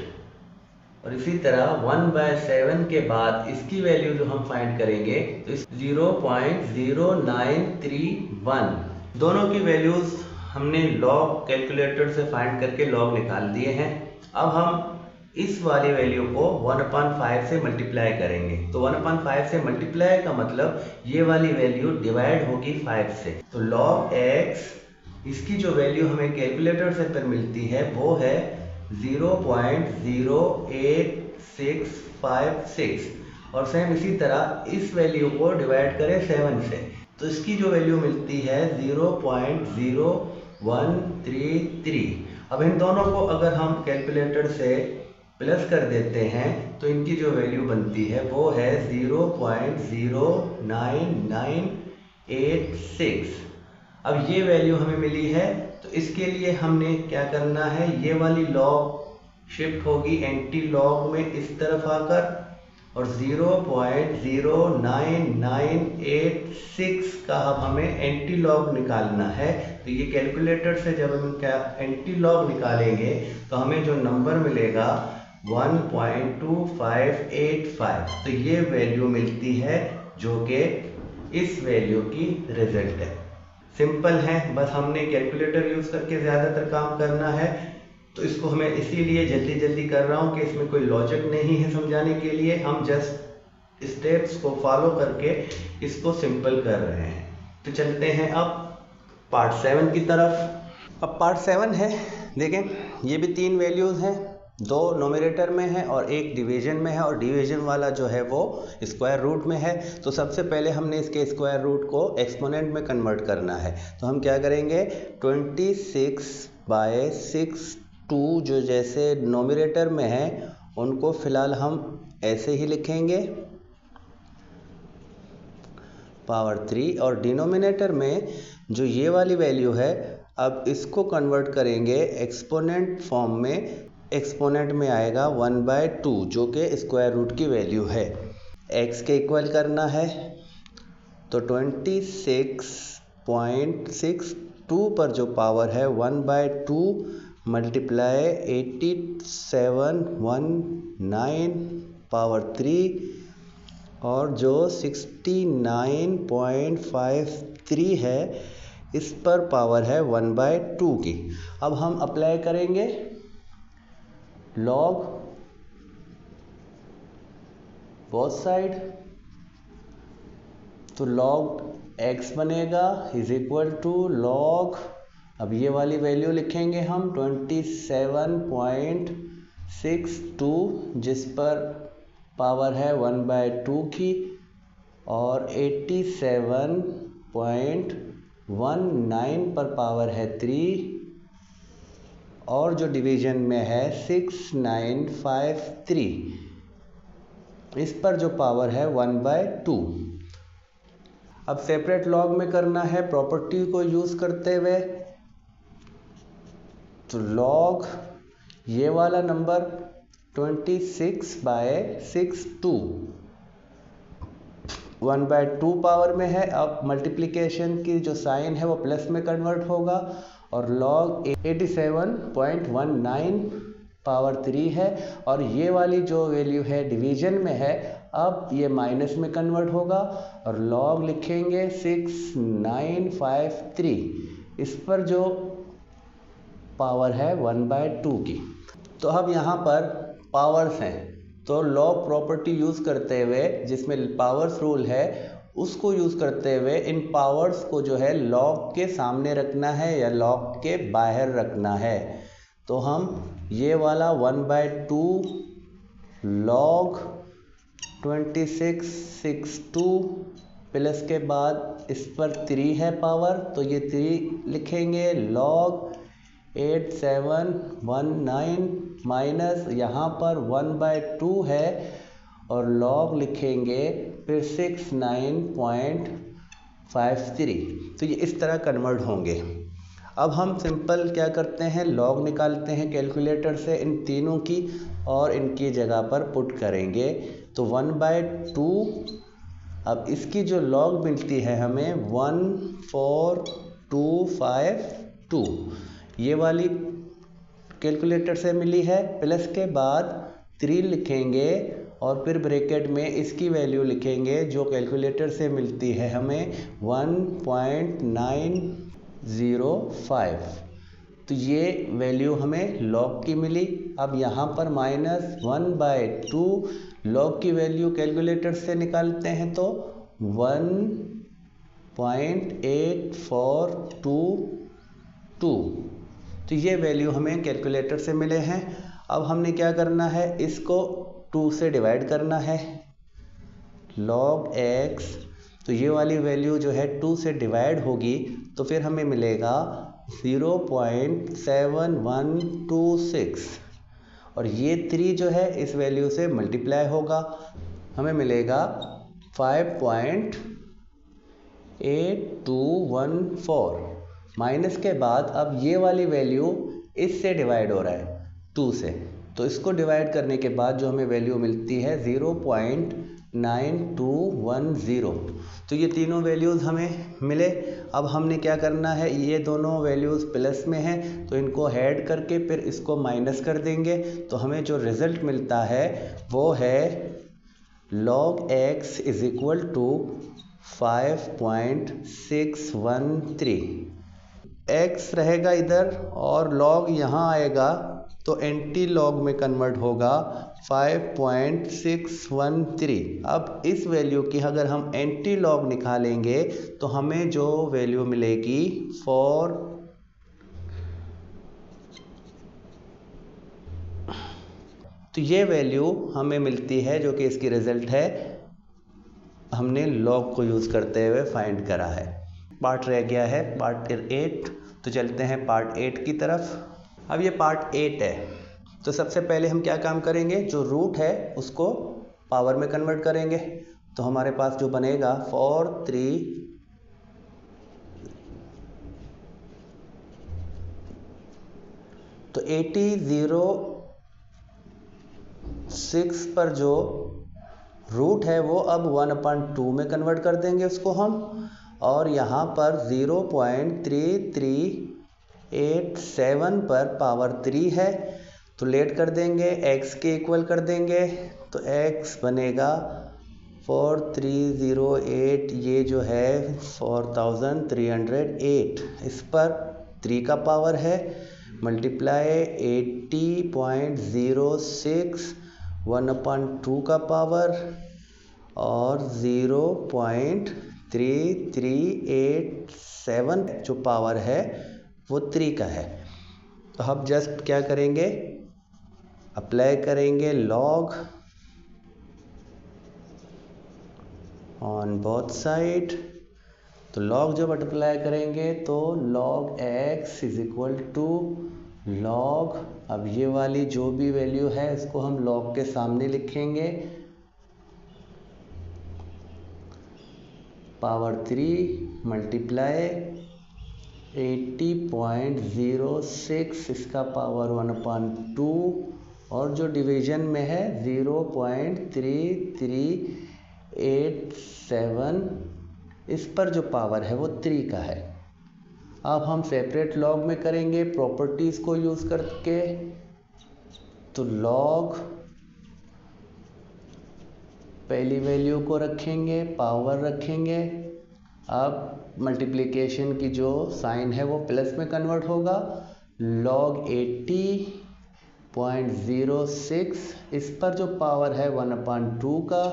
और इसी तरह 1/7 के बाद इसकी वैल्यू जो हम फाइंड करेंगे तो 0.0931। दोनों की वैल्यूज हमने लॉग कैलकुलेटर से फाइंड करके लॉग निकाल दिए हैं। अब हम इस वाली वैल्यू को 1/5 से मल्टीप्लाई करेंगे, तो 1/5 से मल्टीप्लाई का मतलब ये वाली वैल्यू डिवाइड होगी 5 से। तो log x, इसकी जो वैल्यू हमें कैलकुलेटर से पर मिलती है वो है 0.08656 और सेम इसी तरह इस वैल्यू को डिवाइड करें 7 से तो इसकी जो वैल्यू मिलती है 0.0133। अब इन दोनों को अगर हम कैलकुलेटर से प्लस कर देते हैं तो इनकी जो वैल्यू बनती है वो है 0.09986। अब ये वैल्यू हमें मिली है तो इसके लिए हमने क्या करना है, ये वाली लॉग शिफ्ट होगी एंटी लॉग में इस तरफ आकर और 0.09986 का अब हमें एंटी लॉग निकालना है। तो ये कैलकुलेटर से जब हम क्या एंटी लॉग निकालेंगे तो हमें जो नंबर मिलेगा 1.2585, तो ये वैल्यू मिलती है जो कि इस वैल्यू की रिजल्ट है। सिंपल है, बस हमने कैलकुलेटर यूज करके ज़्यादातर काम करना है, तो इसको हमें इसीलिए जल्दी जल्दी कर रहा हूँ कि इसमें कोई लॉजिक नहीं है समझाने के लिए, हम जस्ट स्टेप्स को फॉलो करके इसको सिंपल कर रहे हैं। तो चलते हैं अब पार्ट 7 की तरफ। अब पार्ट 7 है, देखें ये भी 3 वैल्यूज़ हैं, 2 नोमिनेटर में है और 1 डिवीजन में है और डिवीजन वाला जो है वो स्क्वायर रूट में है। तो सबसे पहले हमने इसके स्क्वायर रूट को एक्सपोनेंट में कन्वर्ट करना है। तो हम क्या करेंगे 26/62 जो जैसे नोमिनेटर में है उनको फ़िलहाल हम ऐसे ही लिखेंगे पावर 3 और डिनोमिनेटर में जो ये वाली वैल्यू है अब इसको कन्वर्ट करेंगे एक्सपोनेंट फॉर्म में। एक्सपोनेंट में आएगा 1/2 जो कि स्क्वायर रूट की वैल्यू है, x के इक्वल करना है। तो 26.62 पर जो पावर है 1/2 मल्टीप्लाई 8719 पावर 3 और जो 69.53 है इस पर पावर है 1/2 की। अब हम अप्लाई करेंगे log बोथ साइड, तो log x बनेगा इज इक्वल टू log, अब ये वाली वैल्यू लिखेंगे हम 27.62 जिस पर पावर है 1/2 की और 87.19 पर पावर है 3 और जो डिवीजन में है 6953, इस पर जो पावर है 1/2। अब सेपरेट लॉग में करना है प्रॉपर्टी को यूज़ करते हुए। तो लॉग ये वाला नंबर 26/62 1/2 पावर में है। अब मल्टीप्लिकेशन की जो साइन है वो प्लस में कन्वर्ट होगा और लॉग 87.19 पावर 3 है और ये वाली जो वैल्यू है डिवीजन में है, अब ये माइनस में कन्वर्ट होगा और लॉग लिखेंगे 6953, इस पर जो पावर है 1/2 की। तो अब यहाँ पर पावर्स हैं, तो लॉग प्रॉपर्टी यूज़ करते हुए जिसमें पावर्स रूल है उसको यूज़ करते हुए इन पावर्स को जो है लॉग के सामने रखना है या लॉग के बाहर रखना है। तो हम ये वाला 1/2 लॉग 2662 प्लस के बाद इस पर 3 है पावर, तो ये 3 लिखेंगे लॉग 8719 माइनस यहाँ पर 1/2 है और लॉग लिखेंगे फिर 6953। तो ये इस तरह कन्वर्ट होंगे। अब हम सिंपल क्या करते हैं, लॉग निकालते हैं कैलकुलेटर से इन तीनों की और इनकी जगह पर पुट करेंगे। तो 1/2, अब इसकी जो लॉग मिलती है हमें 14252, ये वाली कैलकुलेटर से मिली है। प्लस के बाद 3 लिखेंगे और फिर ब्रैकेट में इसकी वैल्यू लिखेंगे जो कैलकुलेटर से मिलती है हमें 1.905। तो ये वैल्यू हमें लॉग की मिली। अब यहाँ पर -1/2 लॉग की वैल्यू कैलकुलेटर से निकालते हैं तो 1.8422। तो ये वैल्यू हमें कैलकुलेटर से मिले हैं। अब हमने क्या करना है, इसको 2 से डिवाइड करना है। log x, तो ये वाली वैल्यू जो है 2 से डिवाइड होगी तो फिर हमें मिलेगा 0.7126 और ये 3 जो है इस वैल्यू से मल्टीप्लाई होगा, हमें मिलेगा 5.8214। माइनस के बाद अब ये वाली वैल्यू इससे डिवाइड हो रहा है 2 से, तो इसको डिवाइड करने के बाद जो हमें वैल्यू मिलती है 0.9210। तो ये तीनों वैल्यूज़ हमें मिले। अब हमने क्या करना है, ये दोनों वैल्यूज़ प्लस में हैं तो इनको ऐड करके फिर इसको माइनस कर देंगे। तो हमें जो रिज़ल्ट मिलता है वो है log x is equal to 5.613। x रहेगा इधर और log यहाँ आएगा तो एंटी लॉग में कन्वर्ट होगा 5.613। अब इस वैल्यू की अगर हम एंटी लॉग निकालेंगे तो हमें जो वैल्यू मिलेगी तो ये वैल्यू हमें मिलती है जो कि इसकी रिजल्ट है, हमने लॉग को यूज़ करते हुए फाइंड करा है। पार्ट रह गया है पार्ट 8, तो चलते हैं पार्ट 8 की तरफ। अब ये पार्ट 8 है, तो सबसे पहले हम क्या काम करेंगे, जो रूट है उसको पावर में कन्वर्ट करेंगे। तो हमारे पास जो बनेगा 4×3 तो 8006 पर जो रूट है वो अब 1/2 में कन्वर्ट कर देंगे उसको हम, और यहाँ पर 0.3387 पर पावर 3 है तो लेट कर देंगे, x के इक्वल कर देंगे। तो x बनेगा 4308, ये जो है 4308, इस पर 3 का पावर है, मल्टीप्लाई 80.06 1/2 का पावर और 0.3387 जो पावर है वो 3 का है। तो हम जस्ट क्या करेंगे, अप्लाई करेंगे लॉग ऑन बोथ साइड। तो log जब मल्टीप्लाई करेंगे तो log x is equal to log, अब ये वाली जो भी वैल्यू है इसको हम log के सामने लिखेंगे, पावर 3 मल्टीप्लाई 80.06 इसका पावर 1/2 और जो डिवीजन में है 0.3387, इस पर जो पावर है वो 3 का है। अब हम सेपरेट लॉग में करेंगे प्रॉपर्टीज़ को यूज़ करके। तो लॉग पहली वैल्यू को रखेंगे, पावर रखेंगे। अब मल्टीप्लिकेशन की जो साइन है वो प्लस में कन्वर्ट होगा। log 80.06 इस पर जो पावर है 1/2 का।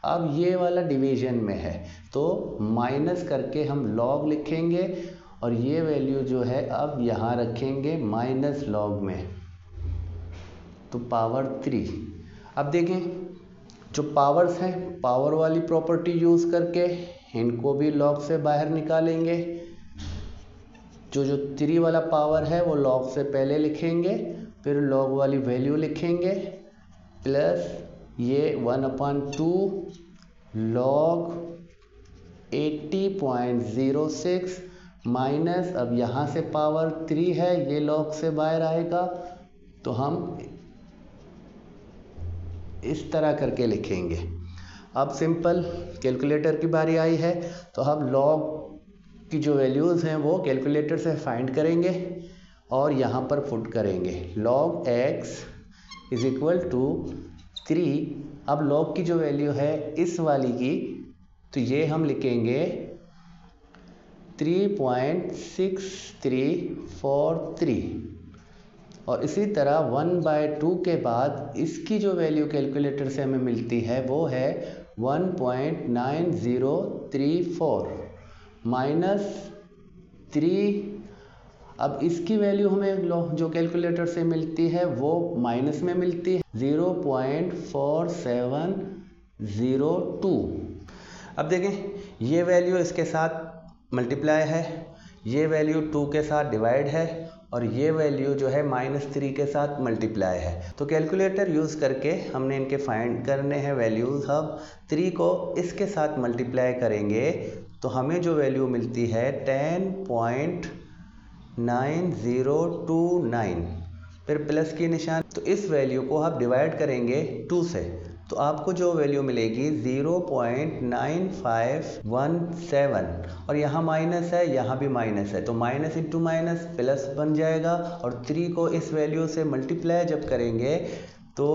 अब ये वाला डिवीजन में है तो माइनस करके हम log लिखेंगे और ये वैल्यू जो है अब यहाँ रखेंगे माइनस log में, तो पावर 3। अब देखें जो पावर्स हैं, पावर वाली प्रॉपर्टी यूज़ करके इनको भी log से बाहर निकालेंगे। जो 3 वाला पावर है वो log से पहले लिखेंगे, फिर log वाली वैल्यू लिखेंगे, प्लस ये 1/2 log 80.06 माइनस, अब यहाँ से पावर 3 है, ये log से बाहर आएगा तो हम इस तरह करके लिखेंगे। अब सिंपल कैलकुलेटर की बारी आई है तो हम log की जो वैल्यूज़ हैं वो कैलकुलेटर से फाइंड करेंगे और यहाँ पर पुट करेंगे। log x is equal to 3। अब log की जो वैल्यू है इस वाली की, तो ये हम लिखेंगे 3.6343 और इसी तरह 1/2 के बाद इसकी जो वैल्यू कैलकुलेटर से हमें मिलती है वो है 1.9034 माइनस 3। अब इसकी वैल्यू हमें जो कैलकुलेटर से मिलती है वो माइनस में मिलती है 0.4702। अब देखें ये वैल्यू इसके साथ मल्टीप्लाई है, ये वैल्यू 2 के साथ डिवाइड है और ये वैल्यू जो है -3 के साथ मल्टीप्लाई है। तो कैलकुलेटर यूज़ करके हमने इनके फाइंड करने हैं वैल्यूज़। अब 3 को इसके साथ मल्टीप्लाई करेंगे तो हमें जो वैल्यू मिलती है 10.9029, फिर प्लस की निशान। तो इस वैल्यू को आप डिवाइड करेंगे 2 से तो आपको जो वैल्यू मिलेगी 0.9517 और यहाँ माइनस है, यहाँ भी माइनस है, तो माइनस इंटू माइनस प्लस बन जाएगा। और 3 को इस वैल्यू से मल्टीप्लाई जब करेंगे तो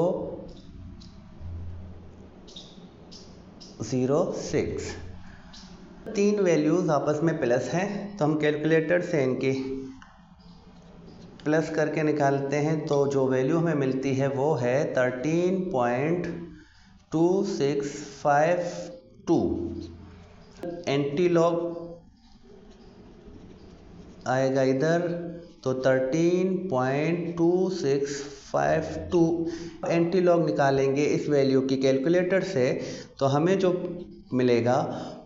06। 3 वैल्यूज़ आपस में प्लस हैं तो हम कैलकुलेटर से इनकी प्लस करके निकालते हैं। तो जो वैल्यू हमें मिलती है वो है 13.2652। एंटी लॉग आएगा इधर तो 13.2652 एंटी लॉग निकालेंगे इस वैल्यू की कैलकुलेटर से तो हमें जो मिलेगा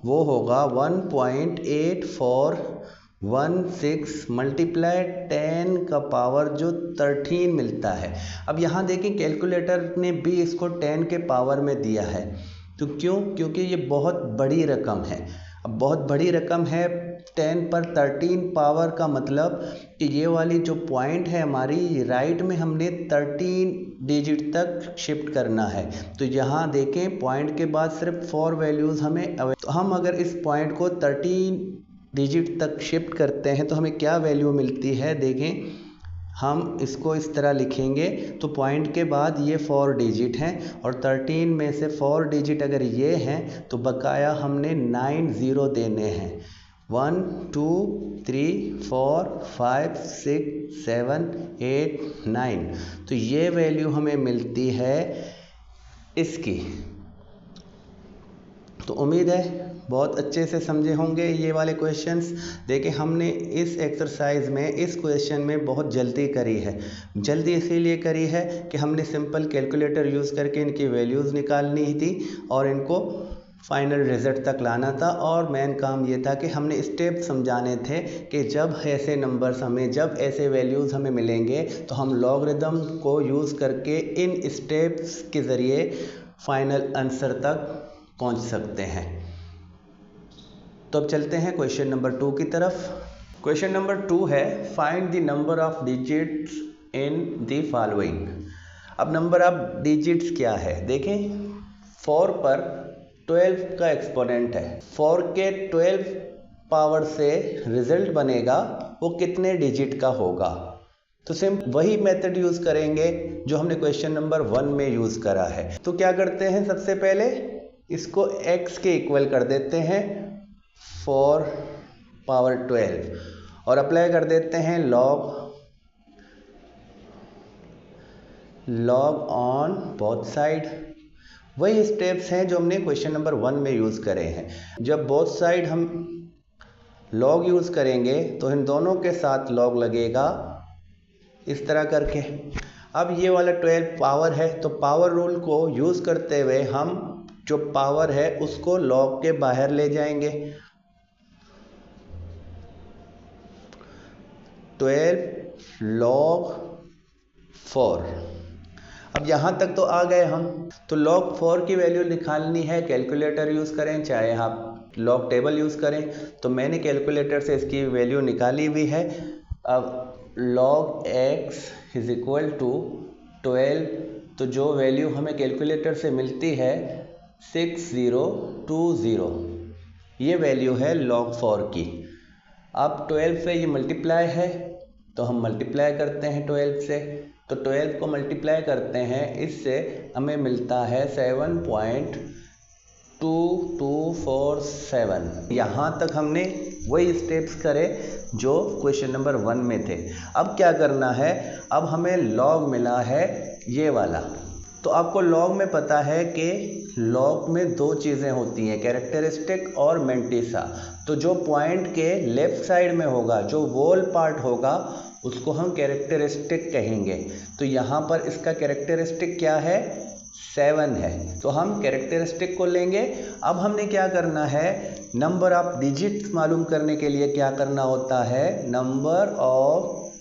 वो होगा 1.8416 मल्टीप्लाई 10 का पावर जो 13 मिलता है। अब यहाँ देखें कैलकुलेटर ने भी इसको 10 के पावर में दिया है, तो क्यों? क्योंकि ये बहुत बड़ी रकम है। अब बहुत बड़ी रकम है, 10 पर 13 पावर का मतलब कि ये वाली जो पॉइंट है हमारी राइट में हमने 13 डिजिट तक शिफ्ट करना है। तो यहाँ देखें पॉइंट के बाद सिर्फ 4 वैल्यूज़ हमें, तो हम अगर इस पॉइंट को 13 डिजिट तक शिफ्ट करते हैं तो हमें क्या वैल्यू मिलती है। देखें हम इसको इस तरह लिखेंगे तो पॉइंट के बाद ये 4 डिजिट हैं और 13 में से 4 डिजिट अगर ये हैं तो बकाया हमने 9 ज़ीरो देने हैं। 1 2 3 4 5 6 7 8 9, तो ये वैल्यू हमें मिलती है इसकी। तो उम्मीद है बहुत अच्छे से समझे होंगे ये वाले क्वेश्चंस। देखिए हमने इस एक्सरसाइज में, इस क्वेश्चन में बहुत जल्दी करी है। जल्दी इसीलिए करी है कि हमने सिंपल कैलकुलेटर यूज़ करके इनकी वैल्यूज़ निकालनी थी और इनको फाइनल रिजल्ट तक लाना था। और मेन काम ये था कि हमने स्टेप समझाने थे कि जब ऐसे नंबर्स हमें, जब ऐसे वैल्यूज़ हमें मिलेंगे तो हम लॉगरिदम को यूज़ करके इन स्टेप्स के ज़रिए फाइनल आंसर तक पहुंच सकते हैं। तो अब चलते हैं क्वेश्चन नंबर 2 की तरफ। क्वेश्चन नंबर 2 है find the number of digits in the following. अब नंबर ऑफ डिजिट्स क्या है, देखें 4 पर 12 का एक्सपोनेंट है, 4 के 12 पावर से रिजल्ट बनेगा वो कितने डिजिट का होगा। तो सिम वही मेथड यूज़ करेंगे जो हमने क्वेश्चन नंबर 1 में यूज़ करा है। तो क्या करते हैं, सबसे पहले इसको x के इक्वल कर देते हैं 4 पावर 12 और अप्लाई कर देते हैं लॉग ऑन बोथ साइड। वही स्टेप्स हैं जो हमने क्वेश्चन नंबर 1 में यूज़ करे हैं। जब बोथ साइड हम लॉग यूज़ करेंगे तो इन दोनों के साथ लॉग लगेगा इस तरह करके। अब ये वाला 12 पावर है तो पावर रूल को यूज़ करते हुए हम जो पावर है उसको लॉग के बाहर ले जाएंगे। 12 log 4। अब यहाँ तक तो आ गए हम। तो log 4 की वैल्यू निकालनी है, कैलकुलेटर यूज़ करें चाहे आप लॉग टेबल यूज़ करें। तो मैंने कैलकुलेटर से इसकी वैल्यू निकाली हुई है। अब log x is equal to 12, तो जो वैल्यू हमें कैलकुलेटर से मिलती है 6020, ये वैल्यू है log 4 की। अब 12 से ये मल्टीप्लाई है तो हम मल्टीप्लाई करते हैं 12 से, तो 12 को मल्टीप्लाई करते हैं, इससे हमें मिलता है 7.2247। यहाँ तक हमने वही स्टेप्स करे जो क्वेश्चन नंबर 1 में थे। अब क्या करना है, अब हमें लॉग मिला है ये वाला। तो आपको लॉग में पता है कि लॉग में दो चीज़ें होती हैं, कैरेक्टरिस्टिक और मैंटिसा। तो जो पॉइंट के लेफ्ट साइड में होगा, जो वोल पार्ट होगा, उसको हम कैरेक्टरिस्टिक कहेंगे। तो यहाँ पर इसका कैरेक्टरिस्टिक क्या है, 7 है, तो हम कैरेक्टरिस्टिक को लेंगे। अब हमने क्या करना है, नंबर ऑफ डिजिट्स मालूम करने के लिए क्या करना होता है, number of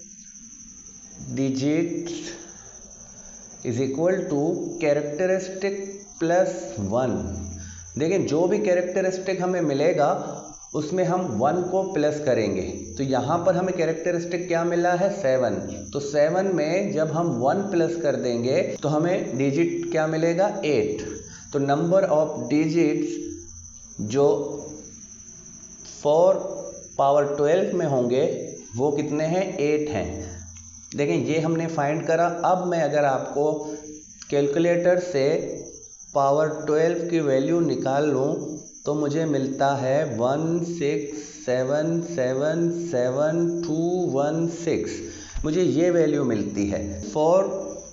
digits is equal to characteristic plus 1। देखें जो भी कैरेक्टरिस्टिक हमें मिलेगा उसमें हम 1 को प्लस करेंगे। तो यहाँ पर हमें कैरेक्टरिस्टिक क्या मिला है, 7। तो 7 में जब हम 1 प्लस कर देंगे तो हमें डिजिट क्या मिलेगा, 8। तो नंबर ऑफ डिजिट्स जो 4 पावर 12 में होंगे वो कितने हैं, 8 हैं। देखें ये हमने फाइंड करा। अब मैं अगर आपको कैलकुलेटर से पावर 12 की वैल्यू निकाल लूँ तो मुझे मिलता है 167777216। मुझे ये वैल्यू मिलती है। 4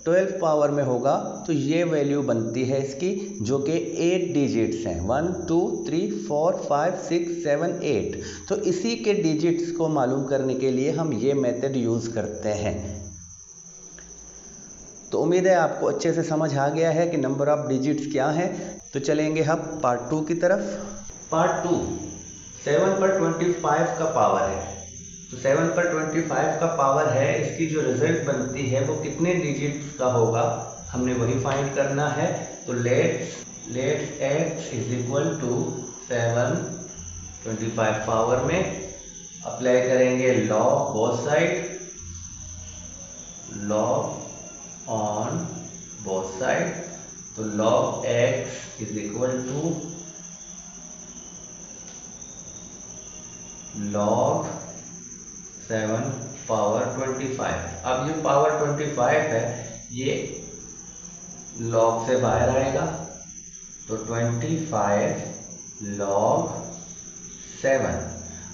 12 पावर में होगा तो ये वैल्यू बनती है इसकी, जो कि 8 डिजिट्स हैं, 1 2 3 4 5 6 7 8। तो इसी के डिजिट्स को मालूम करने के लिए हम ये मेथड यूज़ करते हैं। तो उम्मीद है आपको अच्छे से समझ आ गया है कि नंबर ऑफ डिजिट्स क्या हैं। तो चलेंगे हम पार्ट 2 की तरफ। पार्ट 2 7 पर 25 का पावर है। तो 7 पर 25 का पावर है, इसकी जो रिजल्ट बनती है वो कितने डिजिट्स का होगा, हमने वही फाइंड करना है। तो let's x is equal to 7 25 power में अप्लाई करेंगे log both side, log on both side. तो log x is equal to log 7 power 25। अब ये पावर 25 है, ये log से बाहर आएगा, तो 25 log 7।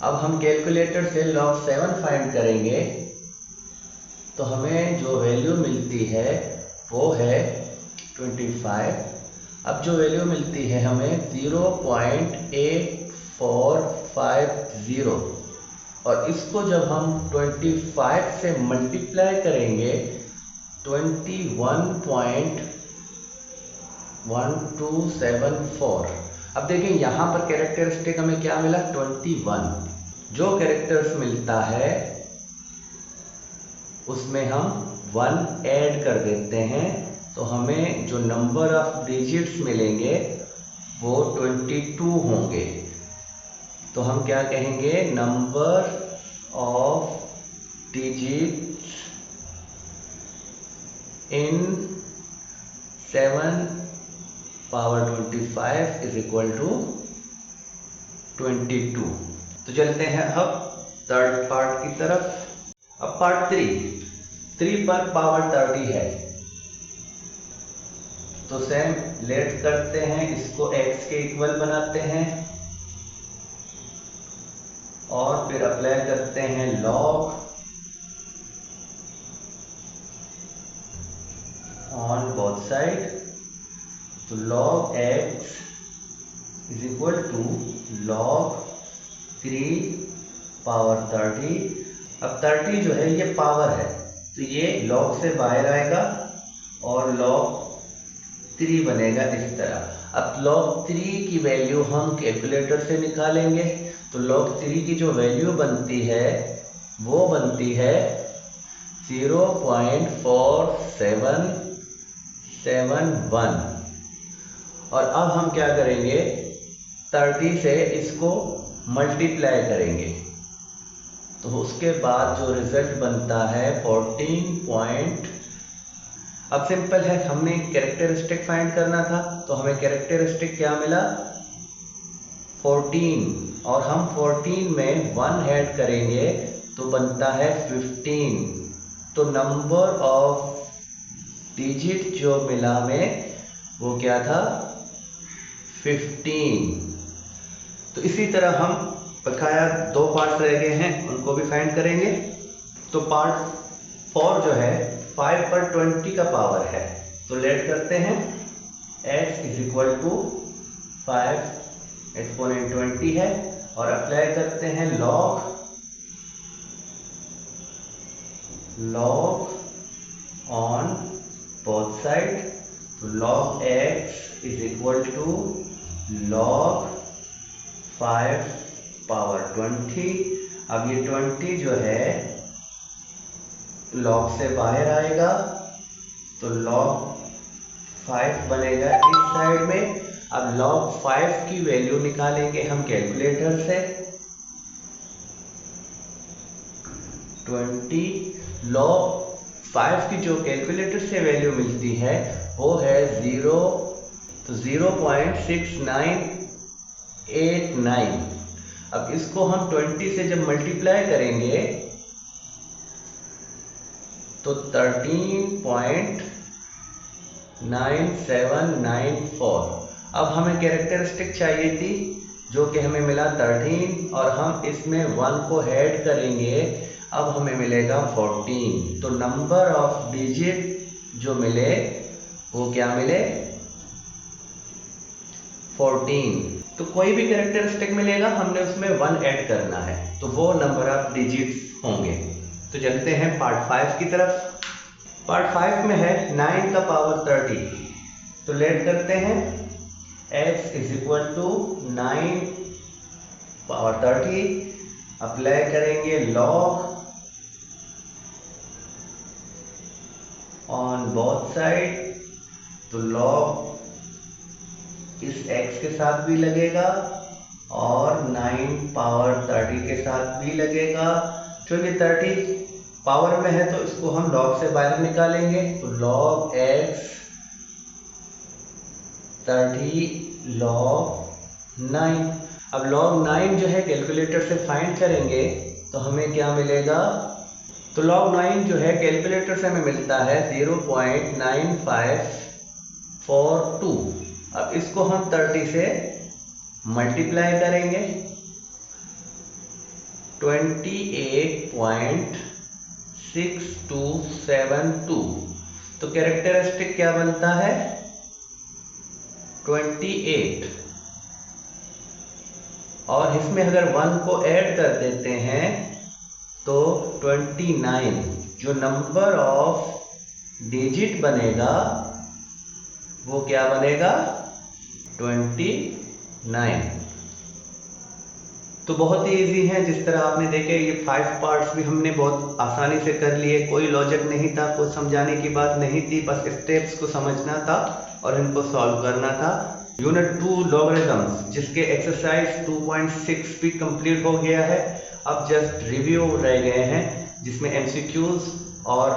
अब हम कैलकुलेटर से log 7 फाइंड करेंगे तो हमें जो वैल्यू मिलती है वो है 25। अब जो वैल्यू मिलती है हमें 0.8450, और इसको जब हम 25 से मल्टीप्लाई करेंगे 21.1274, अब देखिए यहाँ पर कैरेक्टरिस्टिक हमें क्या मिला, 21। जो कैरेक्टर्स मिलता है उसमें हम 1 ऐड कर देते हैं, तो हमें जो नंबर ऑफ डिजिट्स मिलेंगे वो 22 होंगे। तो हम क्या कहेंगे, number of digits in 7 power 25 is equal to 22। तो चलते हैं अब थर्ड पार्ट की तरफ। अब पार्ट 3 पर पावर 30 है, तो सेम लेट करते हैं, इसको x के इक्वल बनाते हैं और फिर अप्लाई करते हैं लॉग ऑन बोथ साइड। तो log x is equal to log 3 power 30। अब 30 जो है ये पावर है, तो ये log से बाहर आएगा और log 3 बनेगा इस तरह। अब log 3 की वैल्यू हम कैलकुलेटर से निकालेंगे, तो log 3 की जो वैल्यू बनती है वो बनती है 0.4771। और अब हम क्या करेंगे, 30 से इसको मल्टीप्लाई करेंगे, तो उसके बाद जो रिजल्ट बनता है 14 अब सिंपल है, हमने कैरेक्टरिस्टिक फाइंड करना था, तो हमें कैरेक्टरिस्टिक क्या मिला, 14। और हम 14 में 1 ऐड करेंगे तो बनता है 15। तो नंबर ऑफ डिजिट जो मिला हमें वो क्या था, 15। तो इसी तरह हम बकाया 2 पार्ट्स रह गए हैं, उनको भी फाइंड करेंगे। तो पार्ट 4 जो है 5 पर 20 का पावर है, तो लेट करते हैं, x is equal to 5 exponent 20 है और अप्लाई करते हैं log ऑन बोथ साइड। तो log x is equal to log 5 power 20। अब ये 20 जो है log से बाहर आएगा, तो log 5 बनेगा इस साइड में। अब log 5 की वैल्यू निकालेंगे हम कैलकुलेटर से, 20। log 5 की जो कैलकुलेटर से वैल्यू मिलती है वो है 0, तो 0.6989। अब इसको हम 20 से जब मल्टीप्लाई करेंगे तो 13.9794। अब हमें कैरेक्टरिस्टिक चाहिए थी जो कि हमें मिला 13, और हम इसमें 1 को ऐड करेंगे, अब हमें मिलेगा 14। तो नंबर ऑफ डिजिट जो मिले वो क्या मिले, 14। तो कोई भी कैरेक्टरिस्टिक मिलेगा, हमने उसमें 1 ऐड करना है, तो वो नंबर ऑफ डिजिट्स होंगे। तो चलते हैं पार्ट 5 की तरफ। पार्ट 5 में है 9 का पावर 30। तो लेट करते हैं, x is equal to 9 power 30। Apply करेंगे log ऑन बोथ साइड। तो log इस x के साथ भी लगेगा और 9 पावर 30 के साथ भी लगेगा। चलिए 30 पावर में है तो इसको हम log से बाहर निकालेंगे, तो log x 30 log 9। अब log 9 जो है कैलकुलेटर से फाइंड करेंगे तो हमें क्या मिलेगा, तो log 9 जो है कैलकुलेटर से हमें मिलता है 0.9542। अब इसको हम 30 से मल्टीप्लाई करेंगे, 28.6272। तो कैरेक्टरिस्टिक क्या बनता है, 28। और इसमें अगर 1 को ऐड कर देते हैं तो 29। जो नंबर ऑफ डिजिट बनेगा वो क्या बनेगा, 29। 9। तो बहुत ही इजी है, जिस तरह आपने देखे ये 5 पार्ट्स भी हमने बहुत आसानी से कर लिए, कोई लॉजिक नहीं था, कुछ समझाने की बात नहीं थी, बस स्टेप्स को समझना था और इनको सॉल्व करना था। यूनिट 2 लॉगरिथम्स, जिसके एक्सरसाइज 2.6 भी कंप्लीट हो गया है, अब जस्ट रिव्यू रह गए हैं जिसमें MCQs और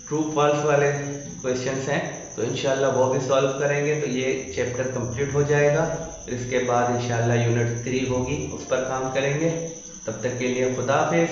ट्रू फॉल्स वाले क्वेश्चंस हैं। तो इंशाल्लाह वो भी सॉल्व करेंगे तो ये चैप्टर कंप्लीट हो जाएगा। फिर इसके बाद इंशाल्लाह यूनिट 3 होगी, उस पर काम करेंगे। तब तक के लिए खुदा हाफिज़।